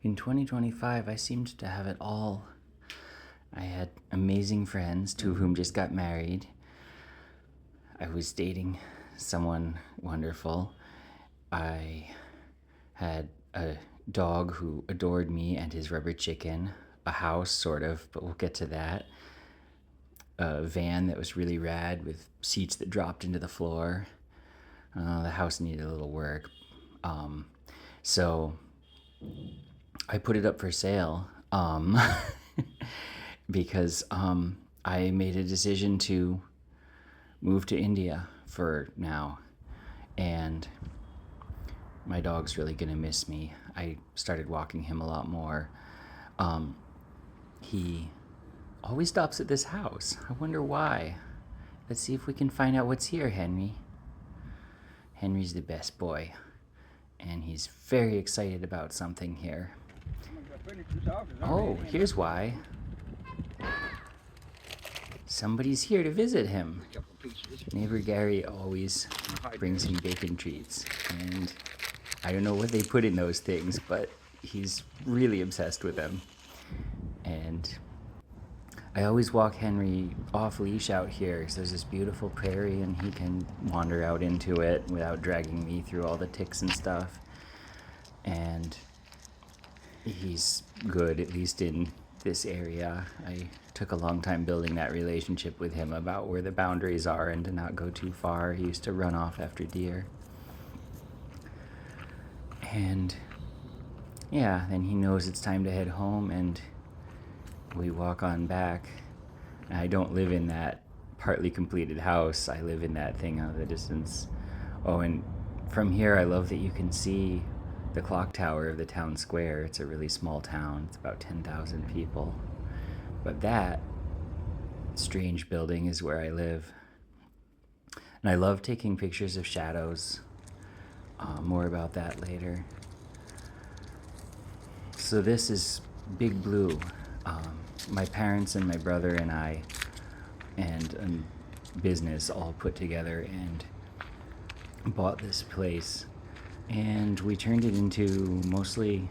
In 2025, I seemed to have it all. I had amazing friends, two of whom just got married. I was dating someone wonderful. I had a dog who adored me and his rubber chicken. A house, sort of, but we'll get to that. A van that was really rad with seats that dropped into the floor. The house needed a little work. So I put it up for sale because I made a decision to move to India for now. And my dog's really going to miss me. I started walking him a lot more. He always stops at this house. I wonder why. Let's see if we can find out what's here, Henry. Henry's the best boy, and he's very excited about something here. Oh, here's why. Somebody's here to visit him. Neighbor Gary always brings him bacon treats, and I don't know what they put in those things, but he's really obsessed with them. And I always walk Henry off leash out here because there's this beautiful prairie and he can wander out into it without dragging me through all the ticks and stuff. And he's good, at least in this area. I took a long time building that relationship with him about where the boundaries are and to not go too far. He used to run off after deer. And yeah, then he knows it's time to head home and we walk on back. I don't live in that partly completed house. I live in that thing out of the distance. Oh, and from here I love that you can see the clock tower of the town square. It's a really small town. It's about 10,000 people. But that strange building is where I live. And I love taking pictures of shadows. More about that later. So this is Big Blue. My parents and my brother and I and a business all put together and bought this place, and we turned it into mostly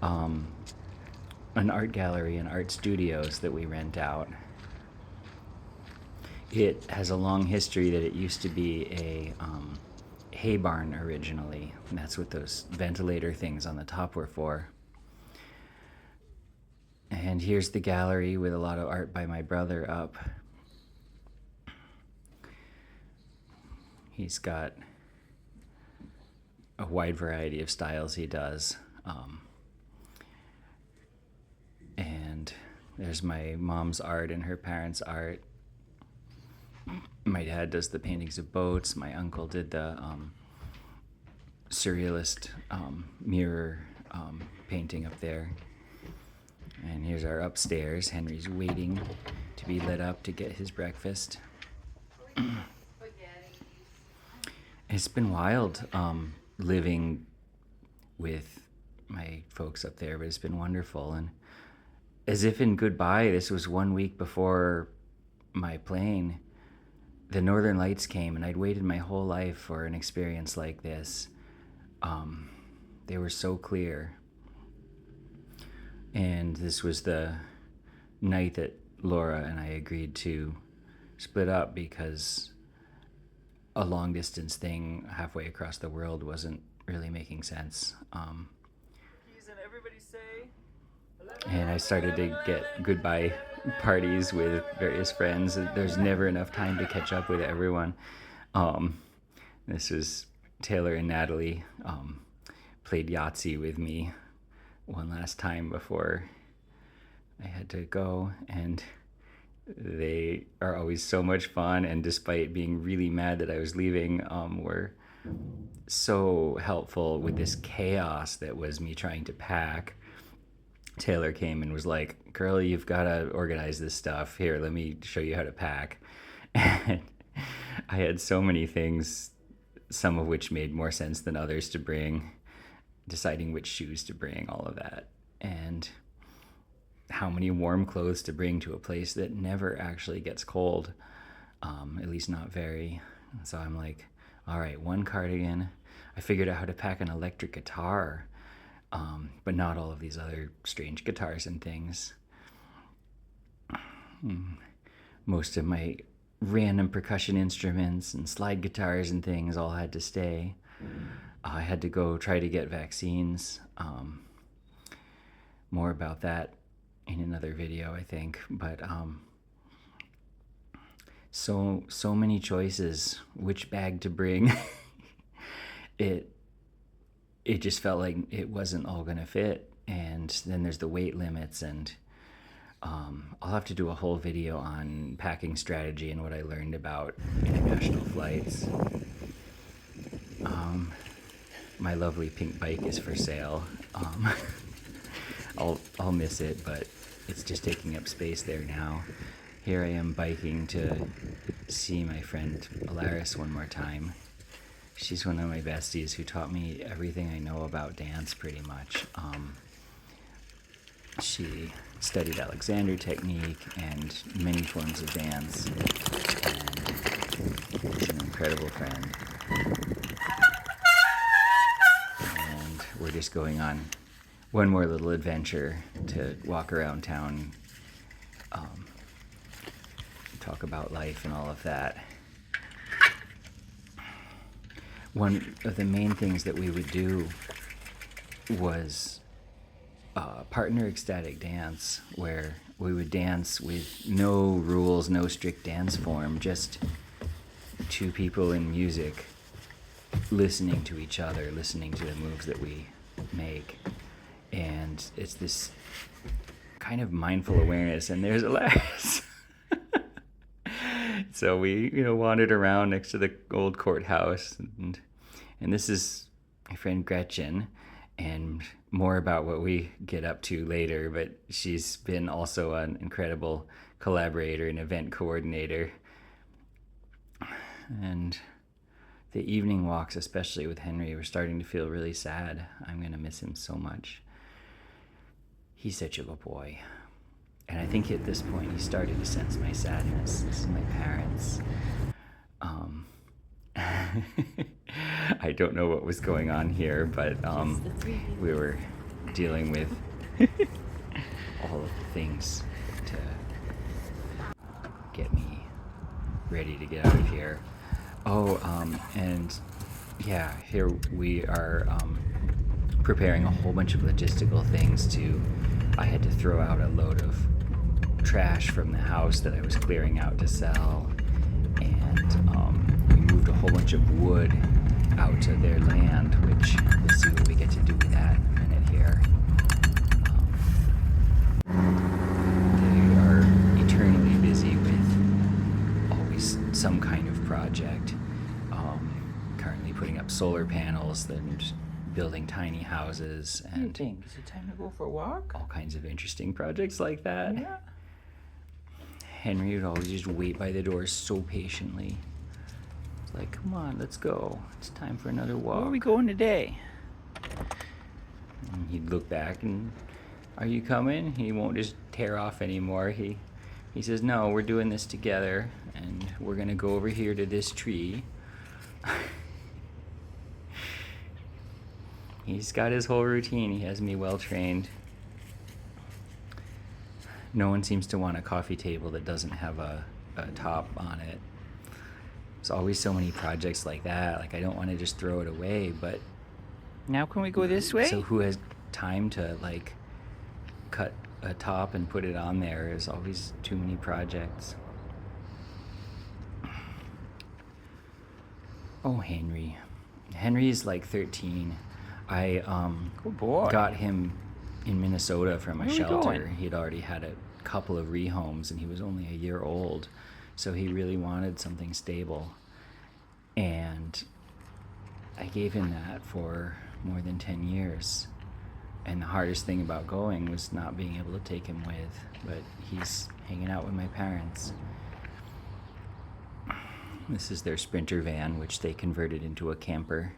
an art gallery and art studios that we rent out. It has a long history that it used to be a hay barn originally, and that's what those ventilator things on the top were for. And here's the gallery with a lot of art by my brother up. He's got a wide variety of styles he does. And there's my mom's art and her parents' art. My dad does the paintings of boats. My uncle did the surrealist mirror painting up there. And here's our upstairs. Henry's waiting to be lit up to get his breakfast. It's been wild living with my folks up there, but it's been wonderful. And as if in goodbye, this was 1 week before my plane, the Northern Lights came, and I'd waited my whole life for an experience like this. They were so clear. And this was the night that Laura and I agreed to split up because a long distance thing halfway across the world wasn't really making sense. And I started to get goodbye parties with various friends. There's never enough time to catch up with everyone. This was Taylor and Natalie played Yahtzee with me one last time before I had to go, and they are always so much fun, and despite being really mad that I was leaving, were so helpful with this chaos that was me trying to pack. Taylor came and was like, "Girl, you've got to organize this stuff. Here, let me show you how to pack." And I had so many things, some of which made more sense than others to bring, deciding which shoes to bring, all of that, and how many warm clothes to bring to a place that never actually gets cold, at least not very. So I'm like, all right, one cardigan. I figured out how to pack an electric guitar but not all of these other strange guitars and things. Most of my random percussion instruments and slide guitars and things all had to stay. I had to go try to get vaccines. More about that in another video, I think. But so many choices, which bag to bring. it just felt like it wasn't all gonna fit. And then there's the weight limits, and I'll have to do a whole video on packing strategy and what I learned about international flights. My lovely pink bike is for sale. I'll miss it, but it's just taking up space there now. Here I am biking to see my friend Alison one more time. She's one of my besties who taught me everything I know about dance, pretty much. She studied Alexander technique and many forms of dance, and she's an incredible friend. And we're just going on one more little adventure to walk around town, talk about life and all of that. One of the main things that we would do was partner ecstatic dance, where we would dance with no rules, no strict dance form, just two people in music listening to each other, listening to the moves that we make. And it's this kind of mindful awareness, and there's Alison. So we, wandered around next to the old courthouse, and this is my friend Gretchen, and more about what we get up to later, but she's been also an incredible collaborator and event coordinator. And the evening walks, especially with Henry, were starting to feel really sad. I'm going to miss him so much. He's such a good boy. And I think at this point he started to sense my sadness. This is my parents. I don't know what was going on here, but we were dealing with all of the things to get me ready to get out of here. And yeah, here we are preparing a whole bunch of logistical things I had to throw out a load of trash from the house that I was clearing out to sell, and we moved a whole bunch of wood out to their land, which we'll see what we get to do with that in a minute here. They are eternally busy with always some kind of project. Currently putting up solar panels and building tiny houses, and what do you think? Is it time to go for a walk? all kinds of interesting projects like that. Yeah. Henry would always just wait by the door so patiently. It's like, come on, let's go. It's time for another walk. Where are we going today? And he'd look back and, are you coming? He won't just tear off anymore. He says, no, we're doing this together, and we're going to go over here to this tree. He's got his whole routine. He has me well trained. No one seems to want a coffee table that doesn't have a top on it. There's always so many projects like that. Like, I don't want to just throw it away, but Now can we go this way? so who has time to cut a top and put it on there? There's always too many projects. Oh, Henry. Henry's 13. I Good boy. got him in Minnesota from a Where are we shelter. going? He'd already had a couple of rehomes, and he was only a year old, so he really wanted something stable. And I gave him that for more than 10 years. And the hardest thing about going was not being able to take him with, but he's hanging out with my parents. This is their Sprinter van, which they converted into a camper.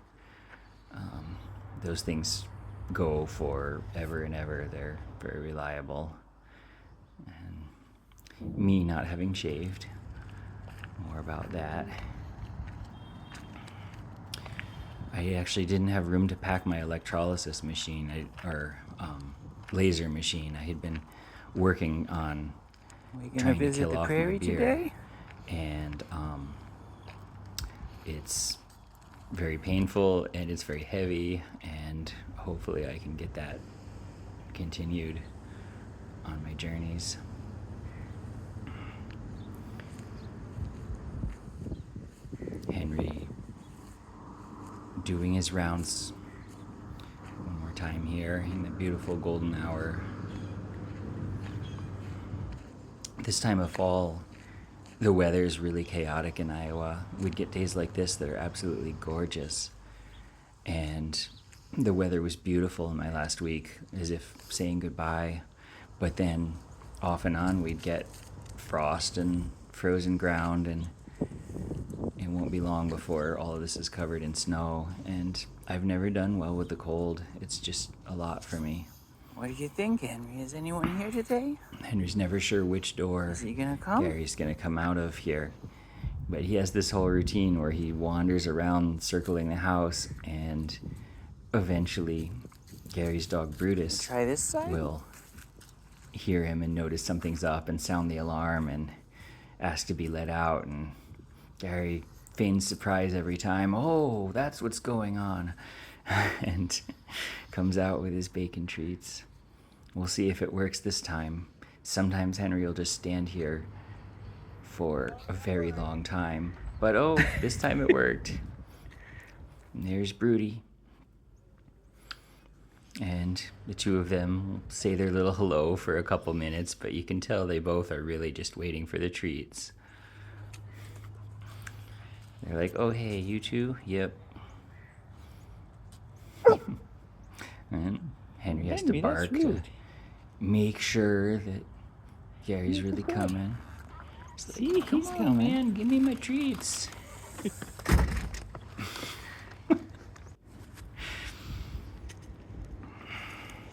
Those things go for ever and ever. They're very reliable. And me not having shaved, more about that. I actually didn't have room to pack my electrolysis machine, laser machine. I had been working on We gonna trying to visit kill the off my prairie beer, today? and it's very painful and it's very heavy, and hopefully I can get that continued on my journeys. Henry doing his rounds one more time here in the beautiful golden hour. This time of fall, the weather is really chaotic in Iowa. We'd get days like this that are absolutely gorgeous. And the weather was beautiful in my last week, as if saying goodbye. But then off and on, we'd get frost and frozen ground, and it won't be long before all of this is covered in snow. And I've never done well with the cold. It's just a lot for me. What do you think, Henry? Is anyone here today? Henry's never sure which door Is he gonna come? Gary's gonna come out of here. But he has this whole routine where he wanders around circling the house, and eventually Gary's dog Brutus Try this side? will hear him and notice something's up and sound the alarm and ask to be let out. And Gary feigns surprise every time. Oh, that's what's going on. And comes out with his bacon treats. We'll see if it works this time. Sometimes Henry will just stand here for a very long time. But oh, this time it worked. And there's Broody. And the two of them say their little hello for a couple minutes, but you can tell they both are really just waiting for the treats. They're like, oh, hey, you two? Yep. And Henry has to Henry, that's bark to rude. make sure that Gary's really coming. He's like, See, come he's on, coming. man, give me my treats.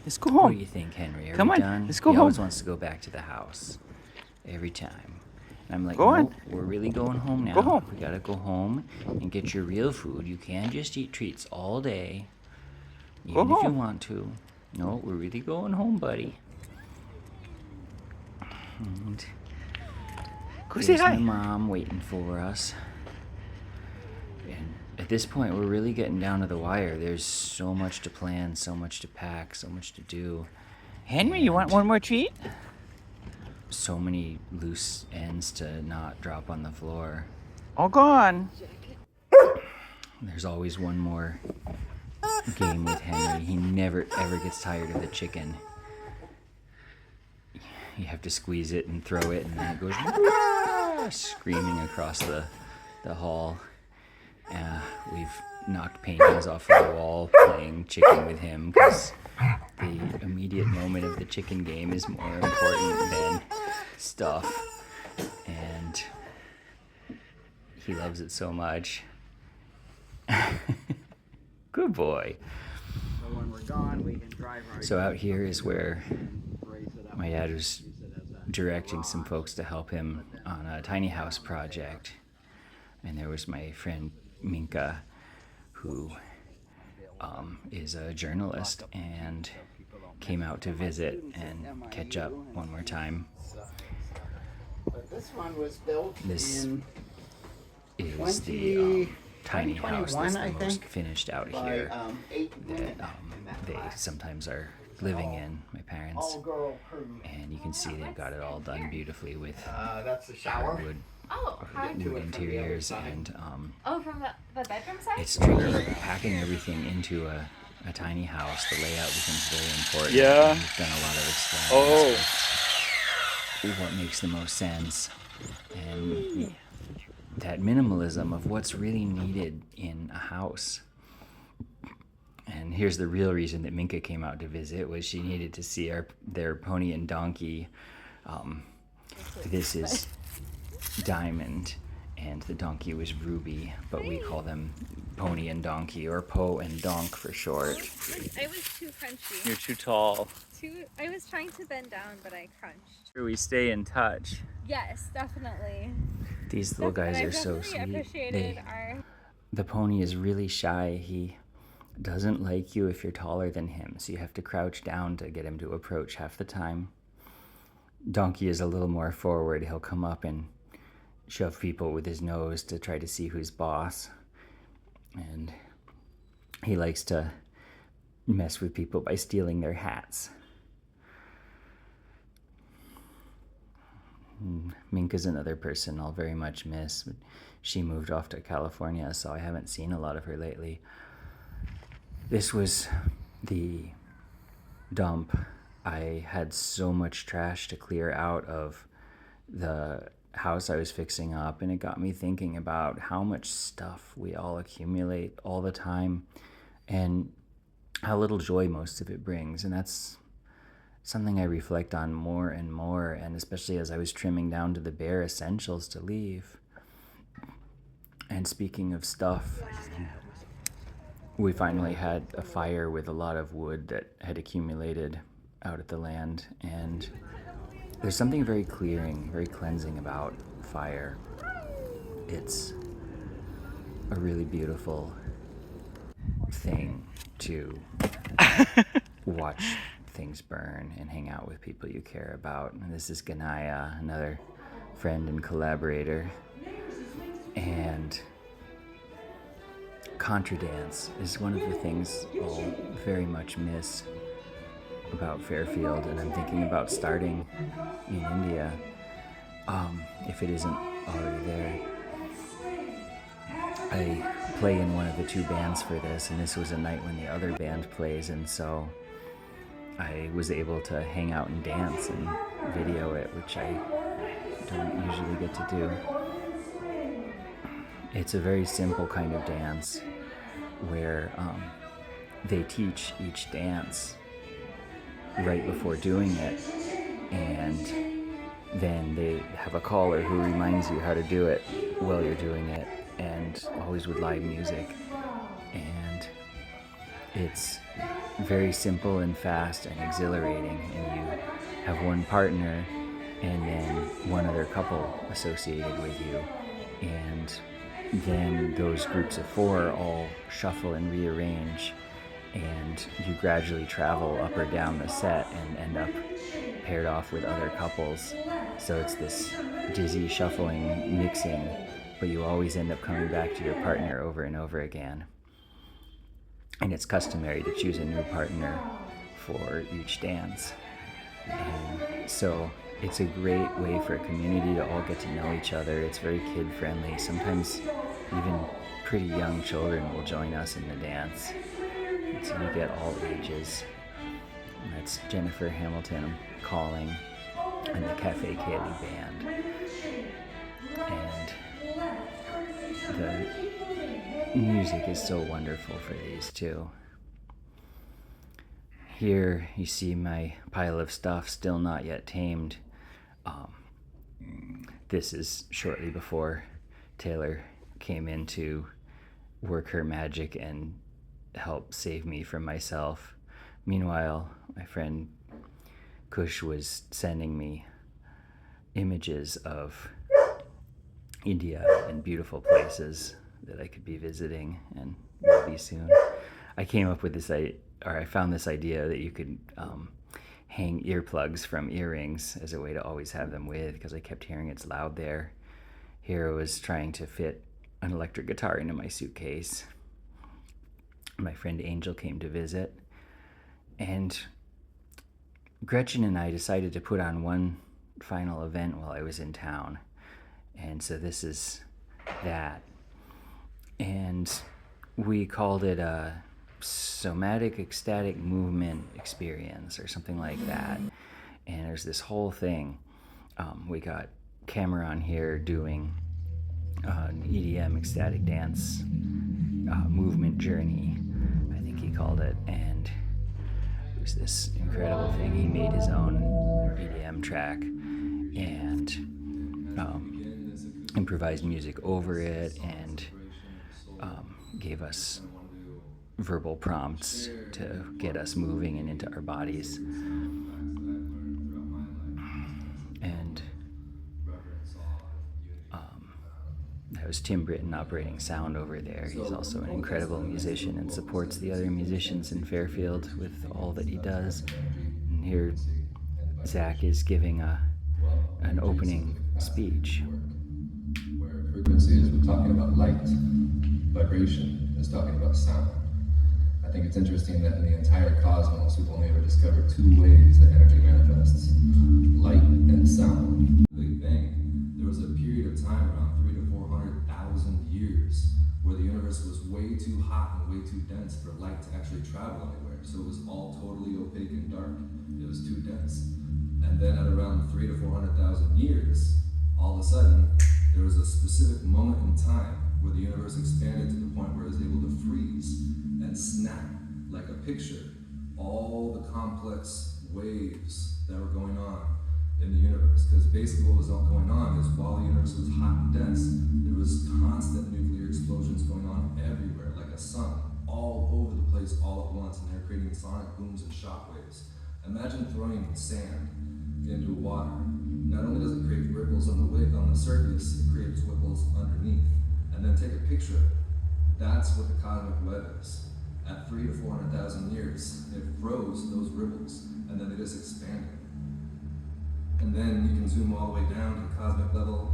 Let's go What home. do you think, Henry? Are Come we on, done? let's go He always home. wants to go back to the house every time. And I'm like, Go on. nope, we're really going home now. Go home. We gotta go home and get your real food. You can't just eat treats all day, Go even if you home. want to. No, we're really going home, buddy. And Go say there's my hi. mom waiting for us. And at this point, we're really getting down to the wire. There's so much to plan, so much to pack, so much to do. Henry, you want one more treat? So many loose ends to not drop on the floor. All gone. There's always one more game with Henry. He never ever gets tired of the chicken. You have to squeeze it and throw it, and then it goes screaming across the hall. We've knocked paintings off of the wall playing chicken with him, because the immediate moment of the chicken game is more important than stuff. And he loves it so much. Good boy. So when we're gone, we can drive our So out here is where raise it up. my dad was directing some folks to help him on a tiny house project. And there was my friend Minka, who is a journalist and came out to visit and catch up one more time. But this one was built This in is the tiny house that's 2021, the I most think, finished out by here 8 women that in that they class. sometimes are living in, my parents. All-girl crew. And you can see they've got it all done beautifully with That's the shower. hardwood Oh, how do wood it from the other interiors, side. and Oh, from the bedroom side? it's tricky packing everything into a tiny house. The layout becomes very important. Yeah. And we've done a lot of Oh. experiments with what makes the most sense, and that minimalism of what's really needed in a house. And here's the real reason that Minka came out to visit, was she needed to see their pony and donkey. This is Diamond, and the donkey was Ruby, but we call them Pony and Donkey, or Po and Donk for short. I was too crunchy. You're too tall. I was trying to bend down, but I crunched. We stay in touch. Yes, definitely. These little guys And are I've so definitely sweet. appreciated They our the pony is really shy. He doesn't like you if you're taller than him, so you have to crouch down to get him to approach half the time. Donkey is a little more forward. He'll come up and shove people with his nose to try to see who's boss. And he likes to mess with people by stealing their hats. Minka's another person I'll very much miss. But she moved off to California, so I haven't seen a lot of her lately. This was the dump. I had so much trash to clear out of the house I was fixing up, and it got me thinking about how much stuff we all accumulate all the time and how little joy most of it brings. And that's something I reflect on more and more, and especially as I was trimming down to the bare essentials to leave. And speaking of stuff, we finally had a fire with a lot of wood that had accumulated out at the land, and there's something very clearing, very cleansing about fire. It's a really beautiful thing to watch things burn and hang out with people you care about. And this is Ganaya, another friend and collaborator. And contra dance is one of the things I'll very much miss about Fairfield, and I'm thinking about starting in India, if it isn't already there. I play in one of the two bands for this, and this was a night when the other band plays, and so I was able to hang out and dance and video it, which I don't usually get to do. It's a very simple kind of dance where they teach each dance right before doing it, and then they have a caller who reminds you how to do it while you're doing it, and always with live music. And it's very simple and fast and exhilarating, and you have one partner and then one other couple associated with you, and then those groups of four all shuffle and rearrange, and you gradually travel up or down the set and end up paired off with other couples. So it's this dizzy shuffling mixing, but you always end up coming back to your partner over and over again. And it's customary to choose a new partner for each dance. And so it's a great way for a community to all get to know each other. It's very kid-friendly. Sometimes even pretty young children will join us in the dance. And so we get all ages. And that's Jennifer Hamilton calling, and the Cafe Kaylee band. And the music is so wonderful for these two. Here you see my pile of stuff still not yet tamed. This is shortly before Taylor came in to work her magic and help save me from myself. Meanwhile, my friend Kush was sending me images of India and beautiful places that I could be visiting and will be soon. I came up with this, I found this idea that you could hang earplugs from earrings as a way to always have them with, because I kept hearing it's loud there. Here I was trying to fit an electric guitar into my suitcase. My friend Angel came to visit, and Gretchen and I decided to put on one final event while I was in town. And so this is that. And we called it a somatic ecstatic movement experience or something like that. And there's this whole thing. We got Cameron here doing an EDM ecstatic dance movement journey, I think he called it. And it was this incredible thing. He made his own EDM track and improvised music over it, and gave us verbal prompts to get us moving and into our bodies. And I That was Tim Britton operating sound over there. He's also an incredible musician and supports the other musicians in Fairfield with all that he does. And here, Zach is giving an opening speech. Where frequency is, we're talking about light, vibration is talking about sound. I think it's interesting that in the entire cosmos, we've only ever discovered two ways that energy manifests: light and sound. The Big Bang, there was a period of time around 300,000 to 400,000 years where the universe was way too hot and way too dense for light to actually travel anywhere. So it was all totally opaque and dark. It was too dense. And then at around 300,000 to 400,000 years, all of a sudden, there was a specific moment in time where the universe expanded to the point where it was able to freeze and snap like a picture all the complex waves that were going on in the universe. Because basically what was going on is while the universe was hot and dense, there was constant nuclear explosions going on everywhere, like a sun, all over the place all at once, and they're creating sonic booms and shock waves. Imagine throwing sand into water. Not only does it create ripples on the surface, it creates ripples underneath. And then take a picture of it. That's what the cosmic web is. At 300,000 to 400,000 years, it froze those ripples, and then they just expanded. And then you can zoom all the way down to the cosmic level.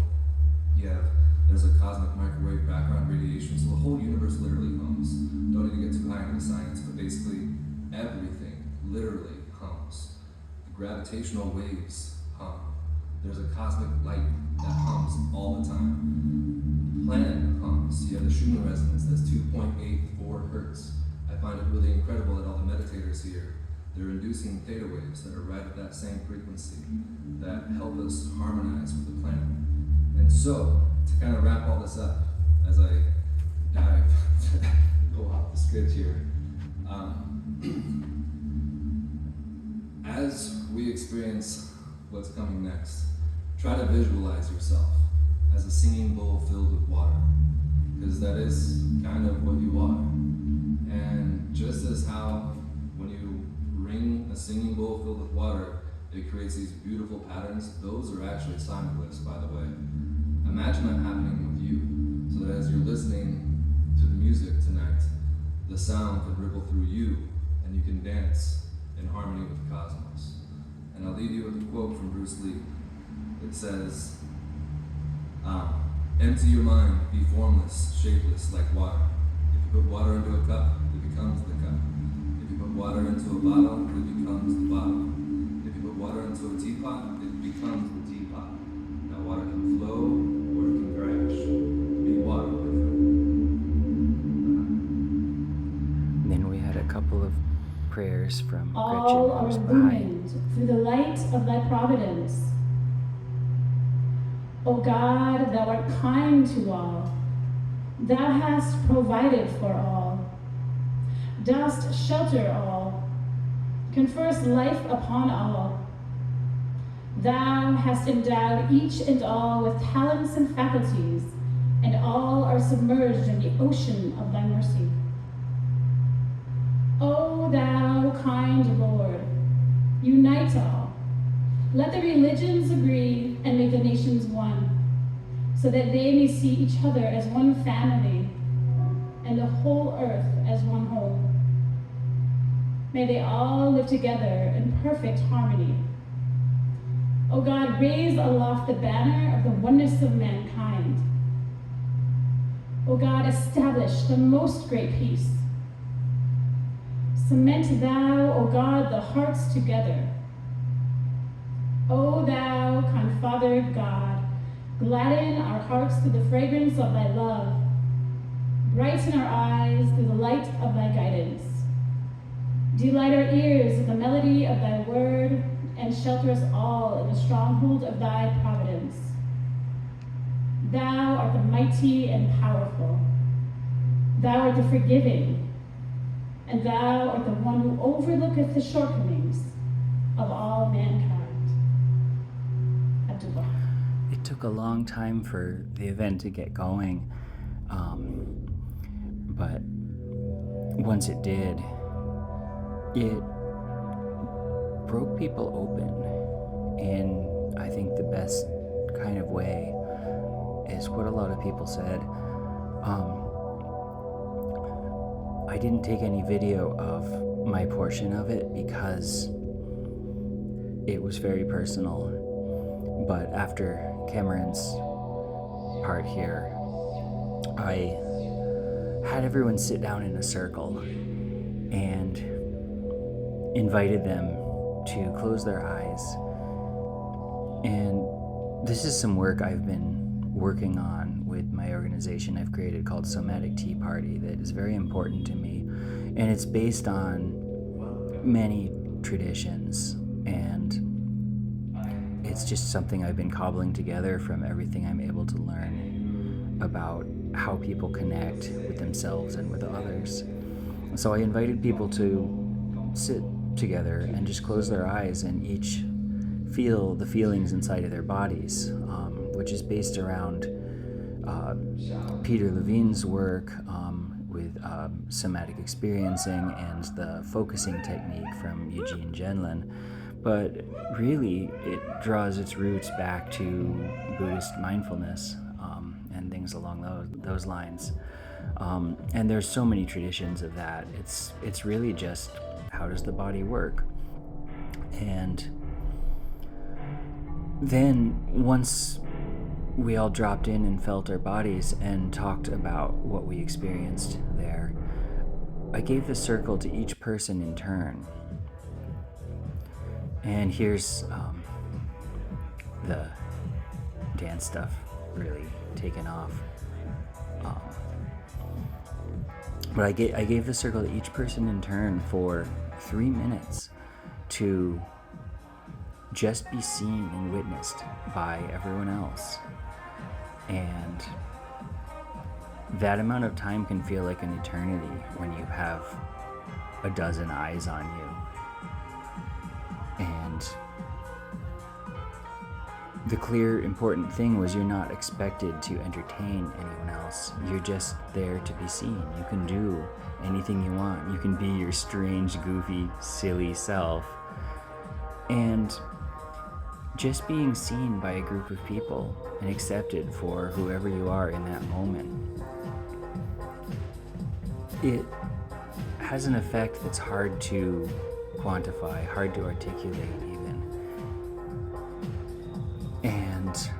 There's a cosmic microwave background radiation, so the whole universe literally hums. Don't need to get too high into the science, but basically everything literally hums. The gravitational waves hum. There's a cosmic light that hums all the time. The planet hums. You have the Schumann resonance, that's 2.84 hertz. I find it really incredible that all the meditators here, they're inducing theta waves that are right at that same frequency that help us harmonize with the planet. And so, to kind of wrap all this up, as I dive, go off the script here, as we experience what's coming next, try to visualize yourself as a singing bowl filled with water, because that is kind of what you are. And just as how when you ring a singing bowl filled with water, it creates these beautiful patterns, those are actually sonic by the way. Imagine that happening with you, so that as you're listening to the music tonight, the sound can ripple through you, and you can dance in harmony with the cosmos. And I'll leave you with a quote from Bruce Lee. It says, empty your mind, be formless, shapeless, like water. If you put water into a cup, it becomes the cup. If you put water into a bottle, it becomes the bottle. If you put water into a teapot, it becomes the teapot. Now water can flow or it can crash. Be water with it. Then we had a couple of prayers from All Gretchen, are who's behind. illumined through the light of thy providence. O God, thou art kind to all. Thou hast provided for all. Dost shelter all. Conferst life upon all. Thou hast endowed each and all with talents and faculties, and all are submerged in the ocean of thy mercy. O thou kind Lord, unite all. Let the religions agree and make the nations one, so that they may see each other as one family and the whole earth as one home. May they all live together in perfect harmony. O God, raise aloft the banner of the oneness of mankind. O God, establish the most great peace. Cement thou, O God, the hearts together. O thou, kind Father God, gladden our hearts through the fragrance of thy love. Brighten our eyes through the light of thy guidance. Delight our ears with the melody of thy word, and shelter us all in the stronghold of thy providence. Thou art the mighty and powerful. Thou art the forgiving, and thou art the one who overlooketh the shortcomings of all mankind. Abdullah. It took a long time for the event to get going, but once it did, it broke people open in, I think, the best kind of way. is what a lot of people said. I didn't take any video of my portion of it because it was very personal. But after Cameron's part here, I had everyone sit down in a circle and invited them to close their eyes. And this is some work I've been working on with my organization I've created called Somatic Tea Party that is very important to me. And it's based on many traditions, and it's just something I've been cobbling together from everything I'm able to learn about how people connect with themselves and with others. So I invited people to sit together and just close their eyes and each feel the feelings inside of their bodies, which is based around Peter Levine's work with somatic experiencing and the focusing technique from Eugene Genlin. But really, it draws its roots back to Buddhist mindfulness and things along those lines. And there's so many traditions of that. It's really just, how does the body work? And then once we all dropped in and felt our bodies and talked about what we experienced there, I gave the circle to each person in turn. And here's the dance stuff really taken off. But I gave the circle to each person in turn for 3 minutes to just be seen and witnessed by everyone else. And that amount of time can feel like an eternity when you have a dozen eyes on you. And the clear, important thing was you're not expected to entertain anyone else. You're just there to be seen. You can do anything you want. You can be your strange, goofy, silly self. And just being seen by a group of people and accepted for whoever you are in that moment, it has an effect that's hard to quantify, hard to articulate even. And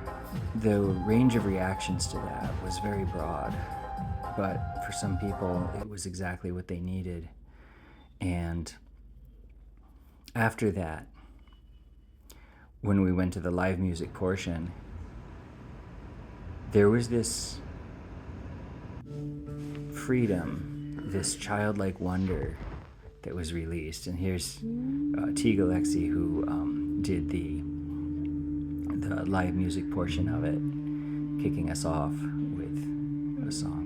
the range of reactions to that was very broad, but for some people it was exactly what they needed. And after that, when we went to the live music portion, there was this freedom, this childlike wonder that was released. And here's T. Galaxy, who did the live music portion of it, kicking us off with a song.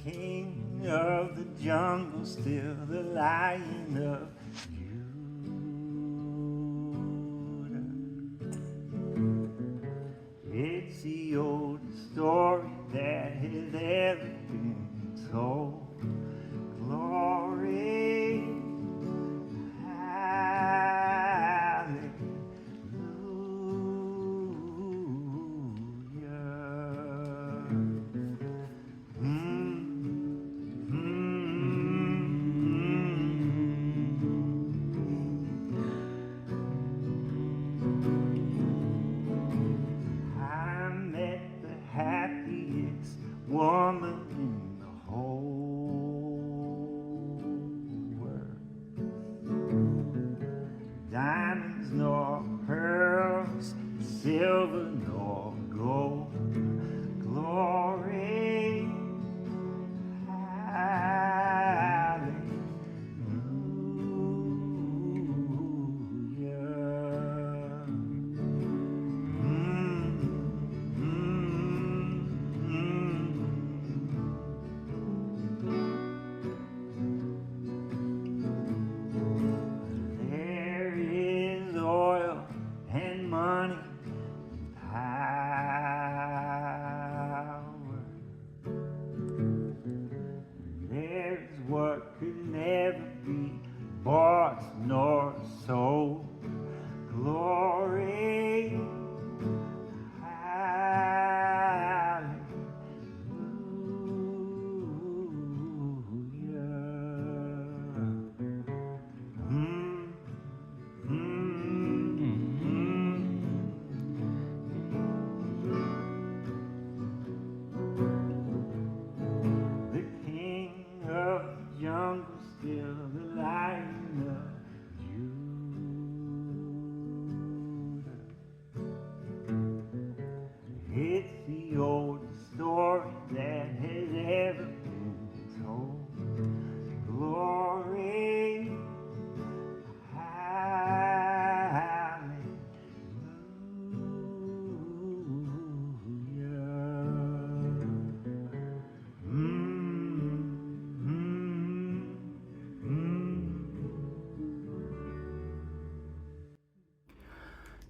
King of the jungle, still the lion of Judah. It's the oldest story that has ever been told. Glory, hallelujah. nor soul. Glory, hallelujah. The king of the jungle, still the lion of Judah. It's the oldest story that has ever been told. Glory,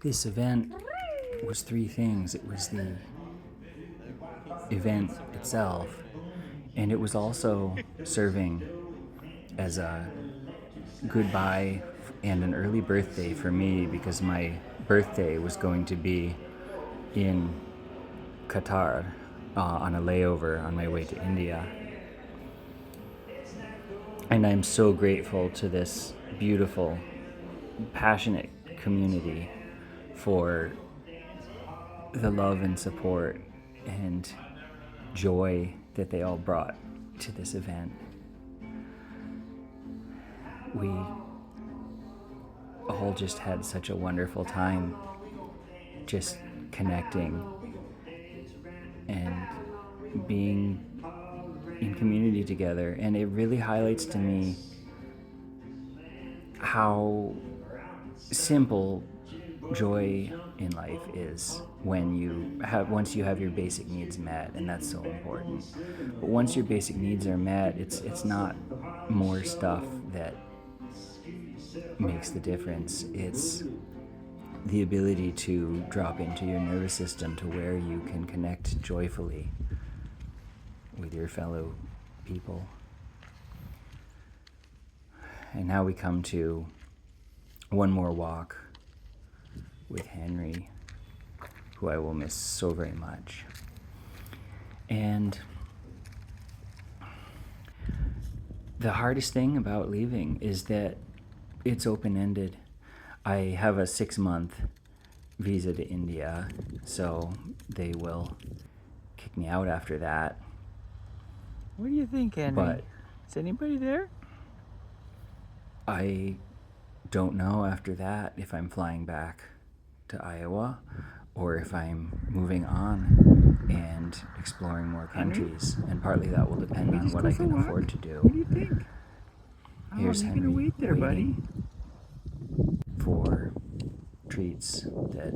This event was three things. It was the event itself, and it was also serving as a goodbye and an early birthday for me, because my birthday was going to be in Qatar on a layover on my way to India. And I'm so grateful to this beautiful, passionate community for the love and support and joy that they all brought to this event. We all just had such a wonderful time just connecting and being in community together. And it really highlights to me how simple joy in life is once you have your basic needs met, and that's so important. But once your basic needs are met, it's not more stuff that makes the difference. It's the ability to drop into your nervous system to where you can connect joyfully with your fellow people. And now we come to one more walk with Henry, who I will miss so very much. And the hardest thing about leaving is that it's open-ended. I have a 6-month visa to India, so they will kick me out after that. What do you think, Henry? But is anybody there? I don't know after that if I'm flying back to Iowa or if I'm moving on and exploring more countries. And partly that will depend on what I can afford to do. What do you think? Here's How long are you Henry gonna wait there, buddy? for treats that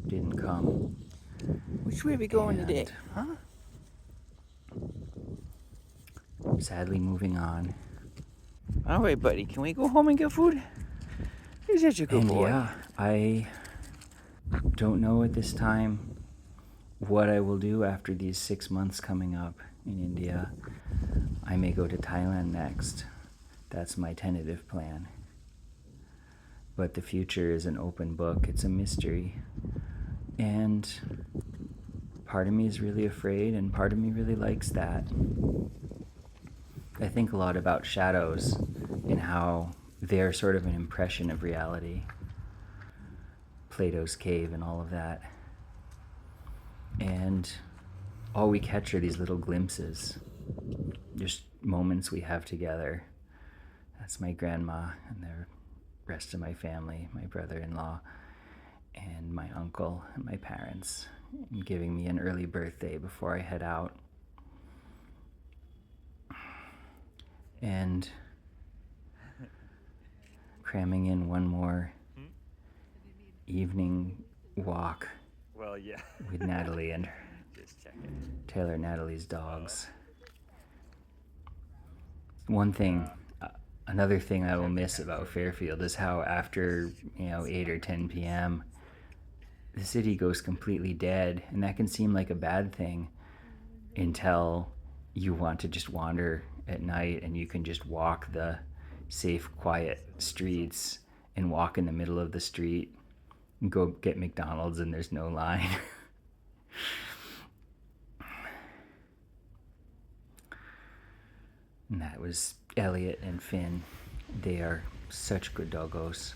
didn't come. Which way are we going And today? Huh? Sadly moving on. All right, buddy. Can we go home and get food? You're such a good And boy. yeah, I don't know at this time what I will do after these 6 months coming up in India. I may go to Thailand next. That's my tentative plan. But the future is an open book. It's a mystery. And part of me is really afraid, and part of me really likes that. I think a lot about shadows and how they're sort of an impression of reality. Plato's cave and all of that. And all we catch are these little glimpses, just moments we have together. That's my grandma and the rest of my family, my brother-in-law and my uncle and my parents, and giving me an early birthday before I head out. And cramming in one more evening walk Well, yeah. with Natalie and Just checking. Taylor and Natalie's dogs. One thing, another thing I will miss about Fairfield is how after 8 or 10 p.m. the city goes completely dead, and that can seem like a bad thing until you want to just wander at night and you can just walk the safe, quiet streets and walk in the middle of the street and go get McDonald's and there's no line. And that was Elliot and Finn. They are such good doggos.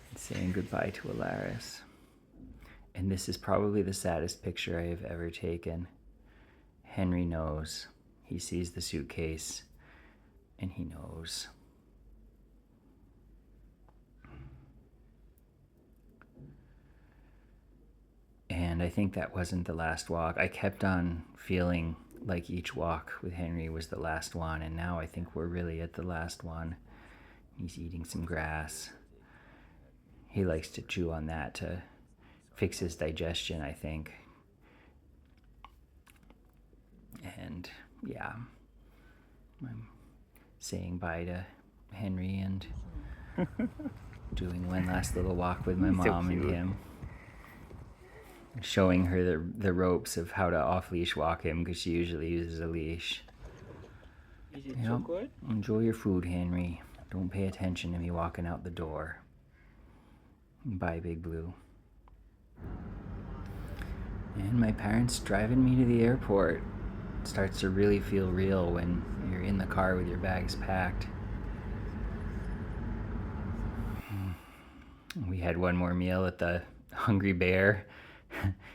And saying goodbye to Alaris. And this is probably the saddest picture I have ever taken. Henry knows. He sees the suitcase and he knows. And I think that wasn't the last walk. I kept on feeling like each walk with Henry was the last one, and now I think we're really at the last one. He's eating some grass. He likes to chew on that to fix his digestion, I think. And yeah, I'm saying bye to Henry and doing one last little walk with my mom and him. Showing her the ropes of how to off-leash walk him because she usually uses a leash. Is it so good? Enjoy your food, Henry. Don't pay attention to me walking out the door. Bye, Big Blue. And my parents driving me to the airport. It starts to really feel real when you're in the car with your bags packed. We had one more meal at the Hungry Bear.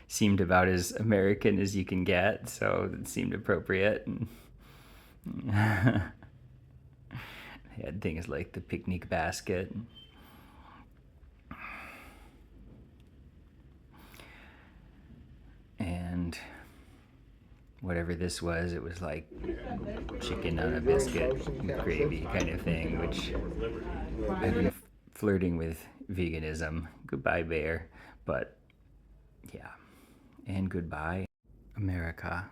Seemed about as American as you can get, so it seemed appropriate. And they had things like the picnic basket. And whatever this was, it was like chicken on a biscuit gravy kind of thing, which I've been flirting with veganism. Goodbye, bear. But yeah, and goodbye, America.